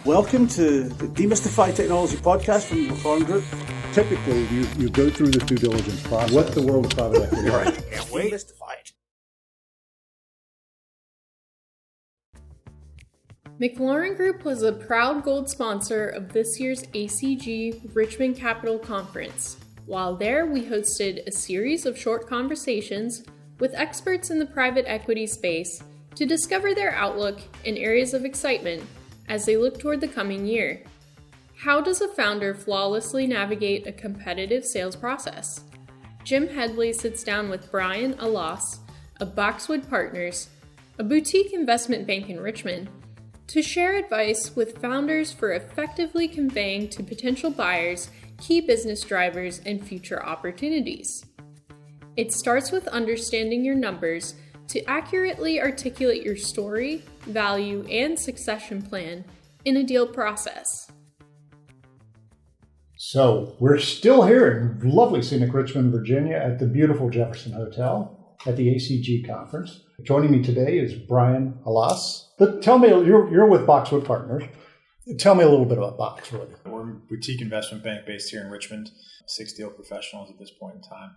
Welcome to the Demystifying Technology Podcast from the MacLaurin Group. Typically, you go through the due diligence process. What the world of private equity? Right. Can't wait. Demystify it. MacLaurin Group was a proud gold sponsor of this year's ACG Richmond Capital Conference. While there, we hosted a series of short conversations with experts in the private equity space to discover their outlook and areas of excitement as they look toward the coming year. How does a founder flawlessly navigate a competitive sales process? Jim Headley sits down with Brian Alas of Boxwood Partners, a boutique investment bank in Richmond, to share advice with founders for effectively conveying to potential buyers key business drivers and future opportunities. It starts with understanding your numbers to accurately articulate your story, value, and succession plan in a deal process. So we're still here in lovely scenic Richmond, Virginia at the beautiful Jefferson Hotel at the ACG conference. Joining me today is Brian Alas. But tell me, you're with Boxwood Partners. Tell me a little bit about Boxwood. We're a boutique investment bank based here in Richmond, 6 deal professionals at this point in time.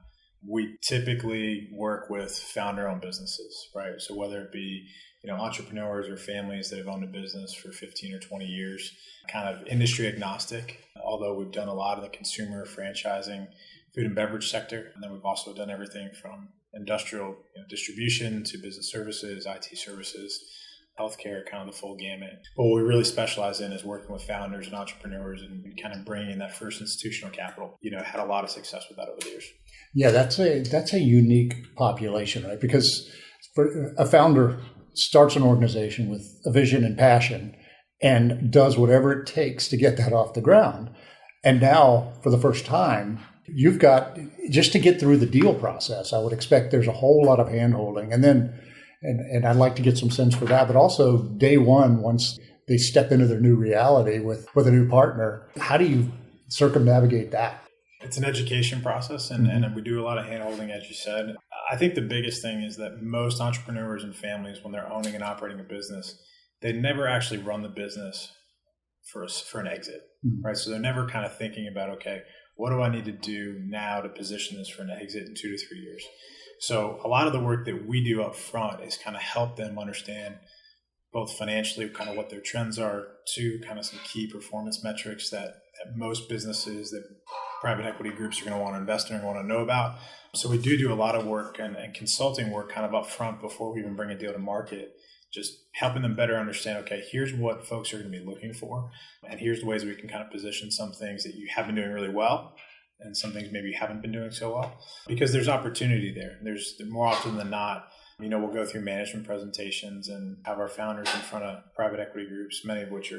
We typically work with founder-owned businesses, right? So whether it be entrepreneurs or families that have owned a business for 15 or 20 years, kind of industry agnostic, although we've done a lot of the consumer franchising, food and beverage sector. And then we've also done everything from industrial distribution to business services, IT services, healthcare, kind of the full gamut. But what we really specialize in is working with founders and entrepreneurs and kind of bringing in that first institutional capital. Had a lot of success with that over the years. Yeah, that's a unique population, right? Because a founder starts an organization with a vision and passion and does whatever it takes to get that off the ground. And now, for the first time, you've got, just to get through the deal process, I would expect there's a whole lot of hand-holding. And then, and I'd like to get some sense for that, but also day one, once they step into their new reality with a new partner, how do you circumnavigate that? It's an education process, and we do a lot of hand-holding, as you said. I think the biggest thing is that most entrepreneurs and families, when they're owning and operating a business, they never actually run the business for an exit, right? So they're never kind of thinking about, okay, what do I need to do now to position this for an exit in 2 to 3 years? So a lot of the work that we do up front is kind of help them understand both financially kind of what their trends are, to kind of some key performance metrics that most businesses that private equity groups are going to want to invest in and want to know about. So we do a lot of work and consulting work kind of up front before we even bring a deal to market, just helping them better understand, okay, here's what folks are going to be looking for, and here's the ways we can kind of position some things that you have been doing really well and some things maybe you haven't been doing so well, because there's opportunity there. There's more often than not, we'll go through management presentations and have our founders in front of private equity groups, many of which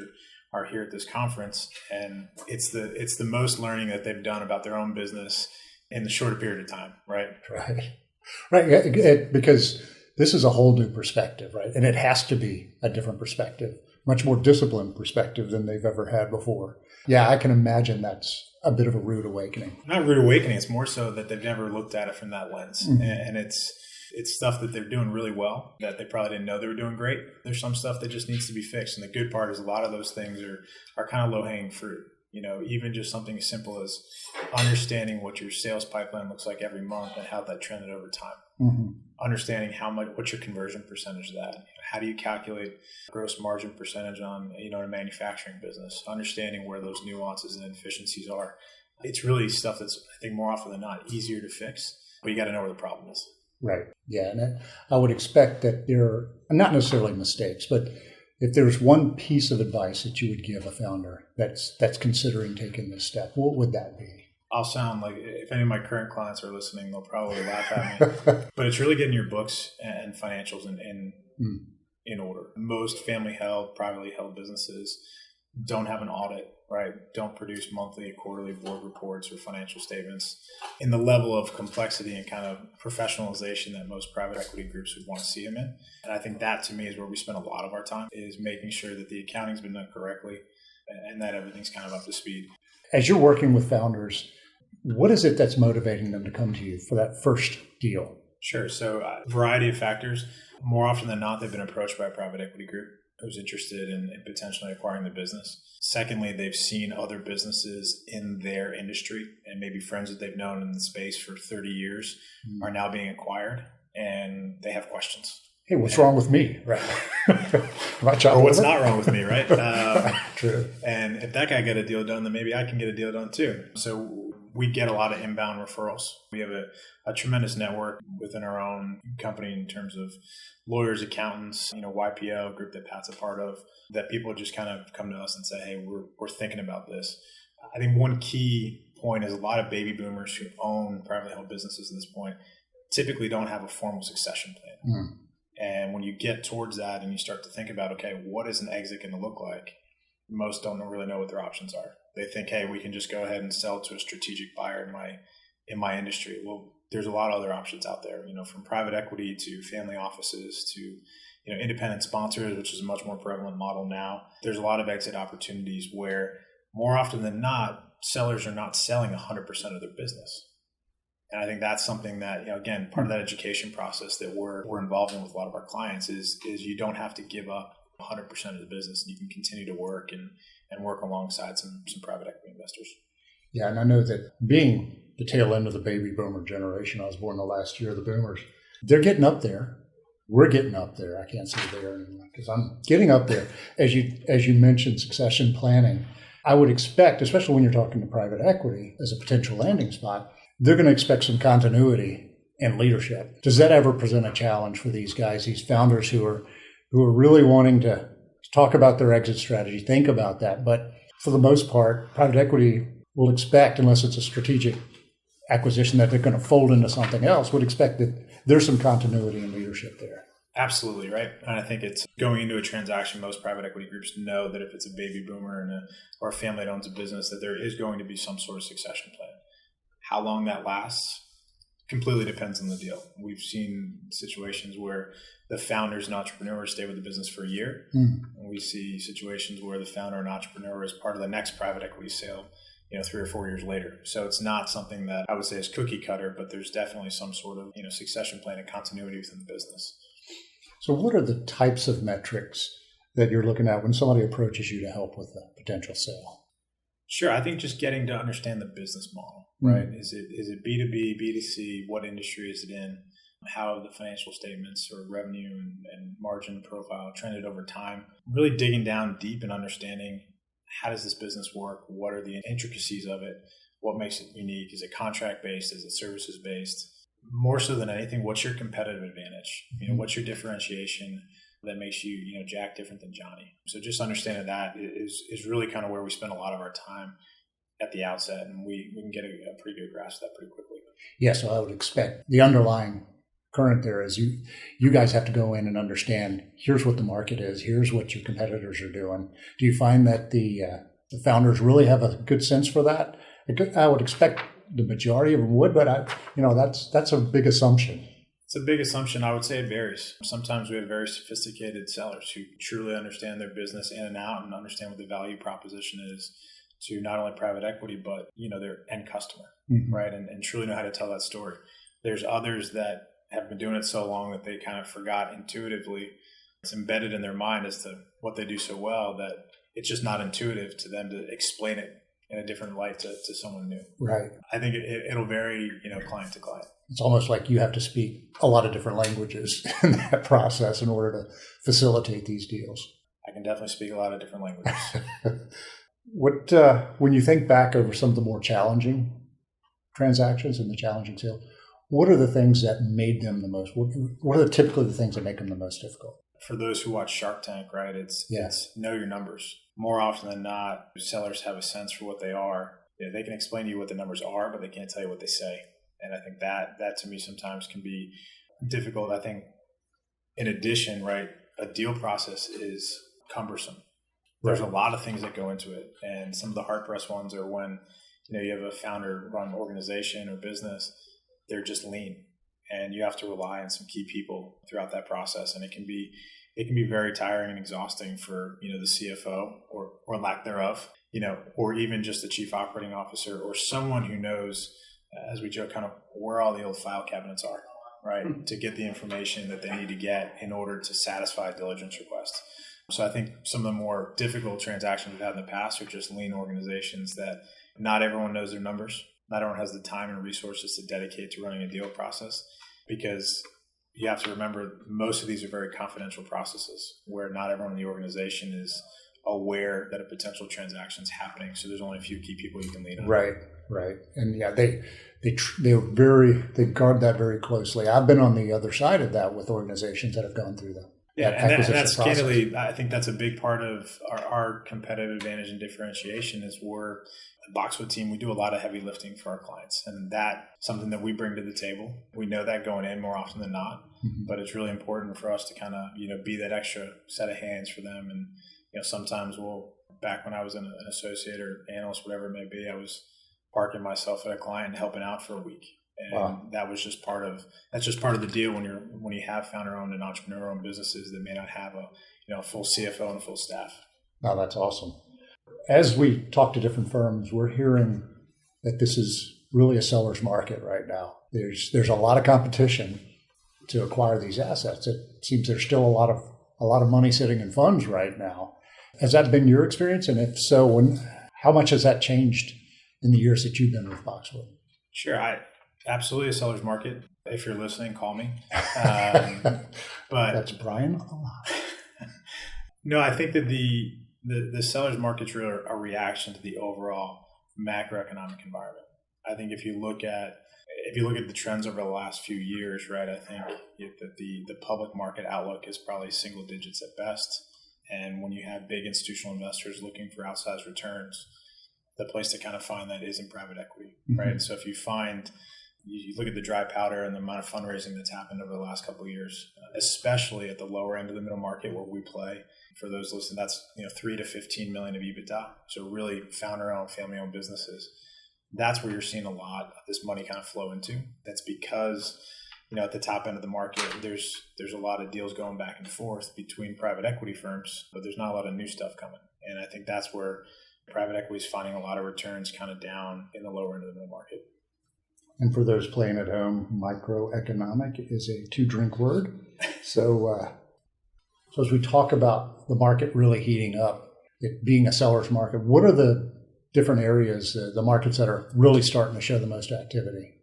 are here at this conference, and it's the most learning that they've done about their own business in the shorter period of time, right? Right. Because this is a whole new perspective, right? And it has to be a different perspective, much more disciplined perspective than they've ever had before. Yeah, I can imagine that's a bit of a rude awakening. Not rude awakening. It's more so that they've never looked at it from that lens. Mm-hmm. And it's stuff that they're doing really well that they probably didn't know they were doing great. There's some stuff that just needs to be fixed. And the good part is a lot of those things are kind of low-hanging fruit. Even just something as simple as understanding what your sales pipeline looks like every month and how that trended over time. Mm-hmm. Understanding what's your conversion percentage of that. How do you calculate gross margin percentage on a manufacturing business? Understanding where those nuances and inefficiencies are. It's really stuff that's, I think, more often than not easier to fix, but you got to know where the problem is. Right. Yeah. And I would expect that there are not necessarily mistakes, but if there's one piece of advice that you would give a founder that's considering taking this step, what would that be? I'll sound like, if any of my current clients are listening, they'll probably laugh at me. But it's really getting your books and financials in order. Most family-held, privately held businesses don't have an audit, right? Don't produce monthly, quarterly board reports or financial statements in the level of complexity and kind of professionalization that most private equity groups would want to see them in. And I think that, to me, is where we spend a lot of our time, is making sure that the accounting's been done correctly and that everything's kind of up to speed. As you're working with founders, what is it that's motivating them to come to you for that first deal? Sure. So a variety of factors. More often than not, they've been approached by a private equity group who's interested in potentially acquiring the business. Secondly, they've seen other businesses in their industry and maybe friends that they've known in the space for 30 years are now being acquired, and they have questions. Hey, what's wrong with me? Right. Or what's not wrong with me, right? True. And if that guy got a deal done, then maybe I can get a deal done too. So we get a lot of inbound referrals. We have a tremendous network within our own company in terms of lawyers, accountants, YPO, group that Pat's a part of, that people just kind of come to us and say, hey, we're thinking about this. I think one key point is a lot of baby boomers who own privately held businesses at this point typically don't have a formal succession plan. Mm. And when you get towards that and you start to think about, okay, what is an exit going to look like? Most don't really know what their options are. They think, hey, we can just go ahead and sell to a strategic buyer in my industry. Well, there's a lot of other options out there, from private equity to family offices to, independent sponsors, which is a much more prevalent model now. There's a lot of exit opportunities where more often than not, sellers are not selling 100% of their business. And I think that's something that, again, part of that education process that we're involved in with a lot of our clients is you don't have to give up 100% of the business. You can continue to work and work alongside some private equity investors. Yeah, and I know that being the tail end of the baby boomer generation, I was born the last year of the boomers, they're getting up there. We're getting up there. I can't say there anymore because I'm getting up there. As you mentioned, succession planning, I would expect, especially when you're talking to private equity as a potential landing spot, they're going to expect some continuity and leadership. Does that ever present a challenge for these guys, these founders who are really wanting to talk about their exit strategy, think about that? But for the most part, private equity will expect, unless it's a strategic acquisition that they're going to fold into something else, would expect that there's some continuity and leadership there. Absolutely, right. And I think it's going into a transaction, most private equity groups know that if it's a baby boomer or a family that owns a business, that there is going to be some sort of succession plan. How long that lasts completely depends on the deal. We've seen situations where the founders and entrepreneurs stay with the business for a year. Mm. And we see situations where the founder and entrepreneur is part of the next private equity sale, 3 or 4 years later. So it's not something that I would say is cookie cutter, but there's definitely some sort of, succession plan and continuity within the business. So what are the types of metrics that you're looking at when somebody approaches you to help with a potential sale? Sure. I think just getting to understand the business model, right? Mm-hmm. Is it B2B, B2C? What industry is it in? How have the financial statements or revenue and margin profile trended over time? Really digging down deep and understanding how does this business work? What are the intricacies of it? What makes it unique? Is it contract-based? Is it services-based? More so than anything, what's your competitive advantage? Mm-hmm. What's your differentiation that makes you, Jack different than Johnny? So just understanding that is really kind of where we spend a lot of our time at the outset, and we can get a pretty good grasp of that pretty quickly. Yeah, so I would expect the underlying current there is you guys have to go in and understand, here's what the market is, here's what your competitors are doing. Do you find that the founders really have a good sense for that? I would expect the majority of them would, but that's a big assumption. It's a big assumption. I would say it varies. Sometimes we have very sophisticated sellers who truly understand their business in and out and understand what the value proposition is to not only private equity, but their end customer, mm-hmm. right? And truly know how to tell that story. There's others that have been doing it so long that they kind of forgot intuitively. It's embedded in their mind as to what they do so well that it's just not intuitive to them to explain it in a different light to someone new. Right. I think it'll vary, client to client. It's almost like you have to speak a lot of different languages in that process in order to facilitate these deals. I can definitely speak a lot of different languages. When you think back over some of the more challenging transactions and the challenging sale, what are the things that made them the most? What are typically the things that make them the most difficult? For those who watch Shark Tank, right, it's know your numbers. More often than not, sellers have a sense for what they are. They can explain to you what the numbers are, but they can't tell you what they say. And I think that to me sometimes can be difficult. I think in addition, right, a deal process is cumbersome. There's a lot of things that go into it. And some of the hard-pressed ones are when, you have a founder-run organization or business, they're just lean. And you have to rely on some key people throughout that process. And it can be very tiring and exhausting for, the CFO or lack thereof, or even just the chief operating officer or someone who knows, as we joke, kind of where all the old file cabinets are, right? To get the information that they need to get in order to satisfy a diligence request. So I think some of the more difficult transactions we've had in the past are just lean organizations that not everyone knows their numbers. Not everyone has the time and resources to dedicate to running a deal process, because you have to remember most of these are very confidential processes where not everyone in the organization is aware that a potential transaction is happening. So there's only a few key people you can lean on. Right. And yeah, they guard that very closely. I've been on the other side of that with organizations that have gone through that. Yeah, and that's process. candidly, I think that's a big part of our competitive advantage and differentiation is we're the Boxwood team. We do a lot of heavy lifting for our clients, and that's something that we bring to the table. We know that going in more often than not, but it's really important for us to kind of, be that extra set of hands for them. And, sometimes back when I was an associate or analyst, whatever it may be, I was parking myself at a client and helping out for a week. And that was just part of the deal when you have founder-owned and entrepreneur-owned businesses that may not have a full CFO and a full staff. Oh, that's awesome. As we talk to different firms, we're hearing that this is really a seller's market right now. There's a lot of competition to acquire these assets. It seems there's still a lot of money sitting in funds right now. Has that been your experience? And if so, how much has that changed in the years that you've been with Boxwood? Sure. Absolutely a seller's market. If you're listening, call me. But that's Brian. No, I think that the seller's market's really a reaction to the overall macroeconomic environment. I think if you look at the trends over the last few years, right, I think that the public market outlook is probably single digits at best. And when you have big institutional investors looking for outsized returns, the place to kind of find that is in private equity, right? So if you look at the dry powder and the amount of fundraising that's happened over the last couple of years, especially at the lower end of the middle market where we play. For those listening, that's 3 to 15 million of EBITDA. So really founder-owned, family-owned businesses. That's where you're seeing a lot of this money kind of flow into. That's because at the top end of the market, there's a lot of deals going back and forth between private equity firms, but there's not a lot of new stuff coming. And I think that's where private equity is finding a lot of returns kind of down in the lower end of the middle market. And for those playing at home, microeconomic is a 2-drink word. So as we talk about the market really heating up, it being a seller's market, what are the different areas, the markets that are really starting to show the most activity?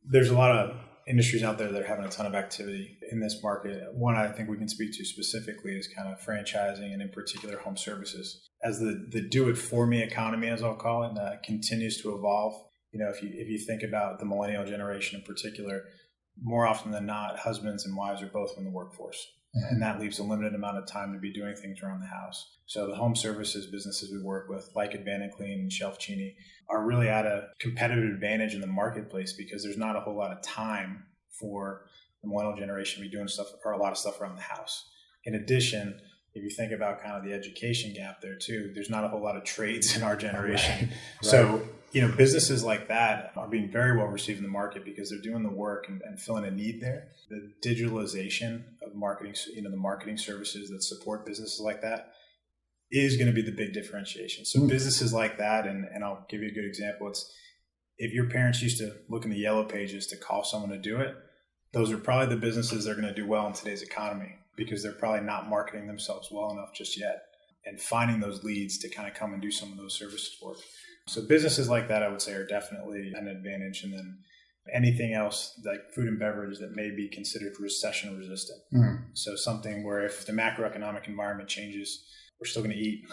There's a lot of industries out there that are having a ton of activity in this market. One I think we can speak to specifically is kind of franchising and in particular home services. As the do-it-for-me economy, as I'll call it, continues to evolve. If you think about the millennial generation in particular, more often than not, husbands and wives are both in the workforce. And that leaves a limited amount of time to be doing things around the house. So the home services businesses we work with, like Advantage Clean and Shelf Genie, are really at a competitive advantage in the marketplace because there's not a whole lot of time for the millennial generation to be doing a lot of stuff around the house. In addition, if you think about kind of the education gap there too, there's not a whole lot of trades in our generation. Right. So, businesses like that are being very well received in the market because they're doing the work and filling a need there. The digitalization of marketing, the marketing services that support businesses like that is going to be the big differentiation. So businesses like that, and I'll give you a good example. It's if your parents used to look in the yellow pages to call someone to do it, those are probably the businesses that are going to do well in today's economy because they're probably not marketing themselves well enough just yet and finding those leads to kind of come and do some of those services work. So businesses like that, I would say, are definitely an advantage. And then anything else like food and beverage that may be considered recession resistant. So something where if the macroeconomic environment changes, we're still going to eat.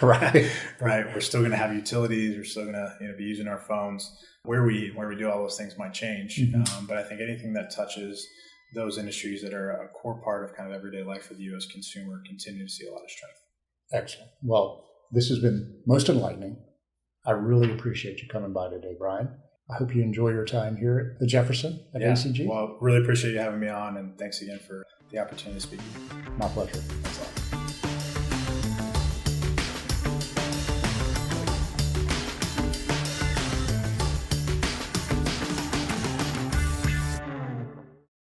Right. We're still going to have utilities. We're still going to be using our phones. Where we eat, where we do all those things might change. But I think anything that touches those industries that are a core part of kind of everyday life for the U.S. consumer continue to see a lot of strength. Excellent. Well, this has been most enlightening. I really appreciate you coming by today, Brian. I hope you enjoy your time here at the Jefferson at ACG. Well, really appreciate you having me on, and thanks again for the opportunity to speak. My pleasure. Thanks a lot.